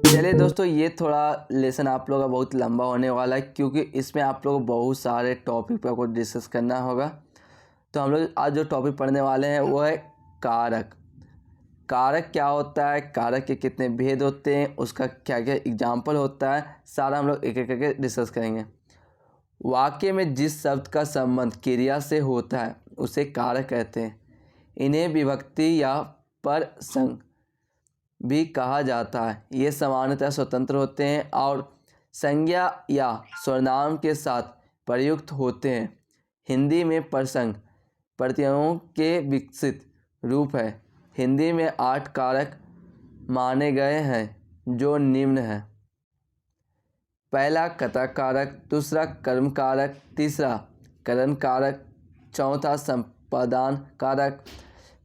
चलिए दोस्तों, ये थोड़ा लेसन आप लोगों का बहुत लंबा होने वाला है क्योंकि इसमें आप लोग को बहुत सारे टॉपिक पर आपको डिस्कस करना होगा। तो हम लोग आज जो टॉपिक पढ़ने वाले हैं वो है कारक। कारक क्या होता है, कारक के कितने भेद होते हैं, उसका क्या क्या एग्जाम्पल होता है, सारा हम लोग एक एक करके डिस्कस करेंगे। वाक्य में जिस शब्द का संबंध क्रिया से होता है उसे कारक कहते हैं। इन्हें विभक्ति या परसंग भी कहा जाता है। ये सामान्यतः स्वतंत्र होते हैं और संज्ञा या सर्वनाम के साथ प्रयुक्त होते हैं। हिंदी में परसंग प्रत्ययों के विकसित रूप है। हिंदी में 8 कारक माने गए हैं जो निम्न है। पहला कर्ता कारक, दूसरा कर्म कारक, तीसरा करण कारक, चौथा संपादान कारक,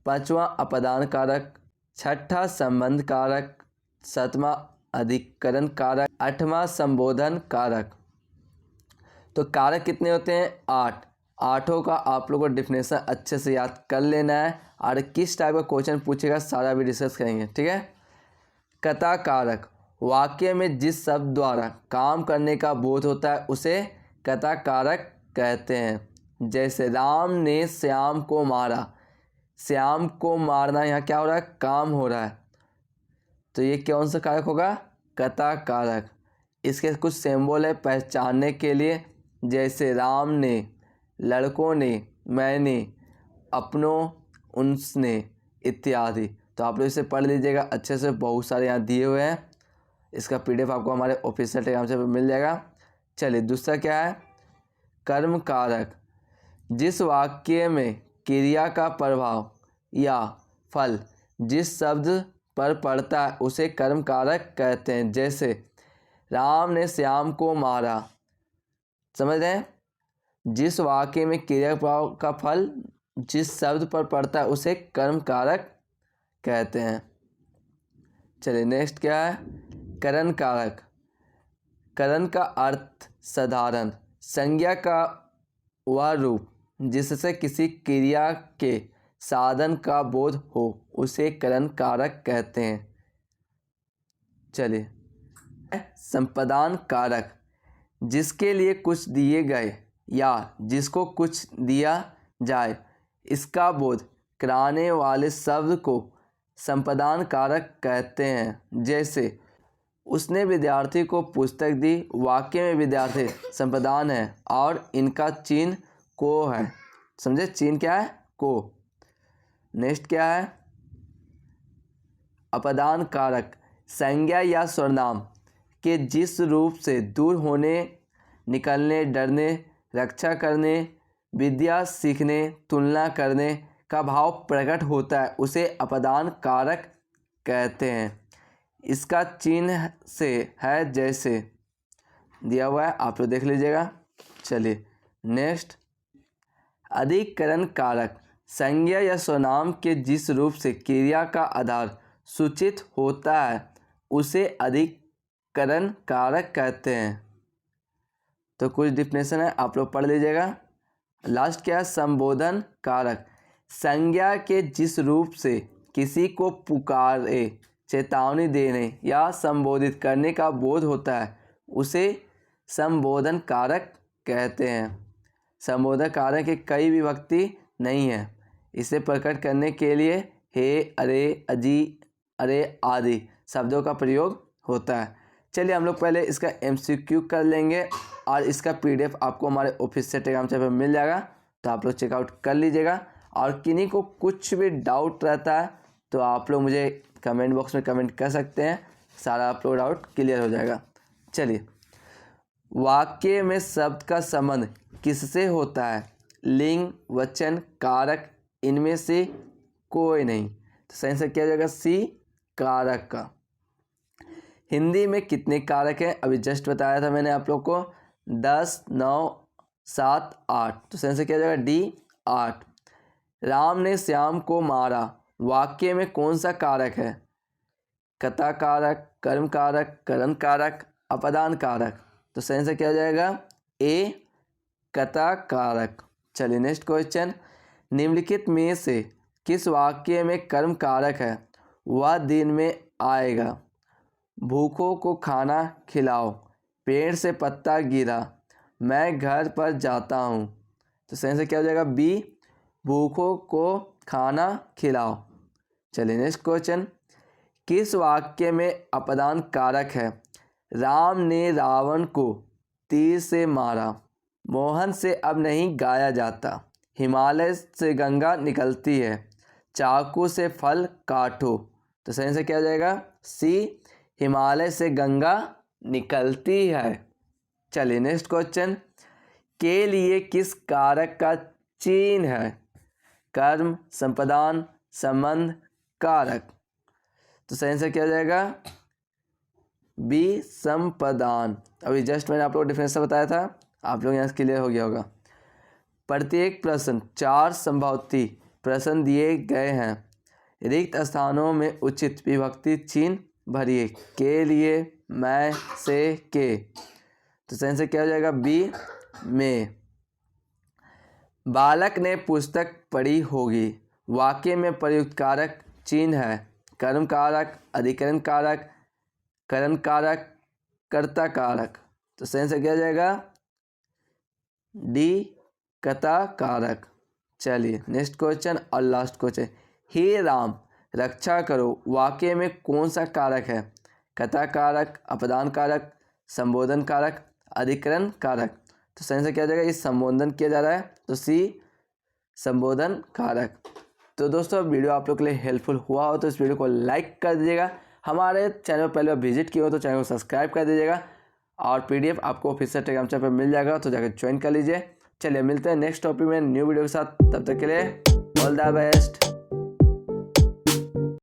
पांचवा अपदान कारक, छठा संबंध कारक, सातवां अधिकरण कारक, आठवां संबोधन कारक। तो कारक कितने होते हैं? 8। आठों का आप लोगों को डिफिनेशन अच्छे से याद कर लेना है और किस टाइप का क्वेश्चन पूछेगा सारा भी डिस्कस करेंगे, ठीक है। कर्ता कारक, वाक्य में जिस शब्द द्वारा काम करने का बोध होता है उसे कर्ता कारक कहते हैं। जैसे राम ने श्याम को मारा। श्याम को मारना यहाँ क्या हो रहा है? काम हो रहा है। तो ये कौन सा कारक होगा? कर्ता कारक। इसके कुछ सिंबल है पहचानने के लिए, जैसे राम ने, लड़कों ने, मैंने, अपनों, उनने इत्यादि। तो आप लोग इसे पढ़ लीजिएगा अच्छे से, बहुत सारे यहाँ दिए हुए हैं। इसका पीडीएफ आपको हमारे ऑफिशियल टेलीग्राम से मिल जाएगा। चलिए दूसरा क्या है? कर्म कारक। जिस वाक्य में क्रिया का प्रभाव या फल जिस शब्द पर पड़ता है उसे कर्म कारक कहते हैं। जैसे राम ने श्याम को मारा। समझ रहे हैं? जिस वाक्य में क्रिया का फल जिस शब्द पर पड़ता है उसे कर्म कारक कहते हैं। चलिए नेक्स्ट क्या है? करण कारक। करण का अर्थ साधारण संज्ञा का वह रूप जिससे किसी क्रिया के साधन का बोध हो उसे करण कारक कहते हैं। चलिए संपादान कारक, जिसके लिए कुछ दिए गए या जिसको कुछ दिया जाए इसका बोध कराने वाले शब्द को संपादान कारक कहते हैं। जैसे उसने विद्यार्थी को पुस्तक दी। वाक्य में विद्यार्थी संपादान है और इनका चिन्ह को है। समझे? चिन्ह क्या है? को। नेक्स्ट क्या है? अपदान कारक, संज्ञा या सर्वनाम के जिस रूप से दूर होने, निकलने, डरने, रक्षा करने, विद्या सीखने, तुलना करने का भाव प्रकट होता है उसे अपदान कारक कहते हैं। इसका चिन्ह से है जैसे दिया हुआ है, आप लोग देख लीजिएगा। चलिए नेक्स्ट, अधिकरण कारक, संज्ञा या सर्वनाम के जिस रूप से क्रिया का आधार सूचित होता है उसे अधिकरण कारक कहते हैं। तो कुछ डिफिनेशन है, आप लोग पढ़ लीजिएगा। लास्ट क्या है? संबोधन कारक, संज्ञा के जिस रूप से किसी को पुकारे, चेतावनी देने या संबोधित करने का बोध होता है उसे संबोधन कारक कहते हैं। संबोधन कारक के कई विभक्ति नहीं है। इसे प्रकट करने के लिए हे, अरे, अजी, अरे आदि शब्दों का प्रयोग होता है। चलिए हम लोग पहले इसका एमसीक्यू कर लेंगे और इसका पीडीएफ आपको हमारे ऑफिशियल टेलीग्राम चैनल पर मिल जाएगा, तो आप लोग चेकआउट कर लीजिएगा। और किन्हीं को कुछ भी डाउट रहता है तो आप लोग मुझे कमेंट बॉक्स में कमेंट कर सकते हैं, सारा आप लोग डाउट क्लियर हो जाएगा। चलिए, वाक्य में शब्द का संबंध किससे होता है? लिंग, वचन, कारक, इनमें से कोई नहीं। तो सही से क्या हो जाएगा? सी, कारक का। हिंदी में कितने कारक हैं? अभी जस्ट बताया था मैंने आप लोग को, 10, 9, 7, 8। तो सही से क्या हो जाएगा? डी, 8। राम ने श्याम को मारा। वाक्य में कौन सा कारक है? कर्ता कारक, कर्म कारक, करण कारक, अपदान कारक। तो सही से क्या हो जाएगा? ए, कर्ता कारक। चलिए नेक्स्ट क्वेश्चन, निम्नलिखित में से किस वाक्य में कर्म कारक है? वह दिन में आएगा। भूखों को खाना खिलाओ, पेड़ से पत्ता गिरा, मैं घर पर जाता हूँ। तो सही से क्या हो जाएगा? बी, भूखों को खाना खिलाओ। चलिए नेक्स्ट क्वेश्चन, किस वाक्य में अपदान कारक है? राम ने रावण को तीर से मारा, मोहन से अब नहीं गाया जाता, हिमालय से गंगा निकलती है, चाकू से फल काटो। तो सही से क्या हो जाएगा? सी, हिमालय से गंगा निकलती है। चलिए नेक्स्ट क्वेश्चन, के लिए किस कारक का चिन्ह है? कर्म, संपादन, संबंध, कारक। तो सही से क्या हो जाएगा? बी, संपादन। अभी जस्ट मैंने आप लोगों को डिफरेंस बताया था, आप लोग यहाँ से क्लियर हो गया होगा। प्रत्येक प्रश्न 4 संभावित प्रश्न दिए गए हैं, रिक्त स्थानों में उचित विभक्ति चिन्ह भरिए। के लिए, मैं, से, के। तो सही से क्या हो जाएगा? बी, में। बालक ने पुस्तक पढ़ी होगी, वाक्य में प्रयुक्त कारक चिन्ह है कर्म कारक, अधिकरण कारक, करण कारक, कर्ता कारक। तो सही से क्या हो जाएगा? डी, कर्ता कारक। चलिए नेक्स्ट क्वेश्चन और लास्ट क्वेश्चन, हे राम रक्षा करो, वाक्य में कौन सा कारक है? कर्ता कारक, अपदान कारक, संबोधन कारक, अधिकरण कारक। तो सही से क्या हो जाएगा? इस संबोधन किया जा रहा है, तो सी, संबोधन कारक। तो दोस्तों वीडियो आप लोग के लिए हेल्पफुल हुआ हो तो इस वीडियो को लाइक कर दीजिएगा, हमारे चैनल पर पहले विजिट किए हो तो चैनल को सब्सक्राइब कर दीजिएगा, और पीडीएफ आपको ऑफिशियल टेलीग्राम चैनल पर मिल जाएगा, तो जाकर ज्वाइन कर लीजिए। चलिए मिलते हैं नेक्स्ट टॉपिक में न्यू वीडियो के साथ, तब तक के लिए ऑल द बेस्ट।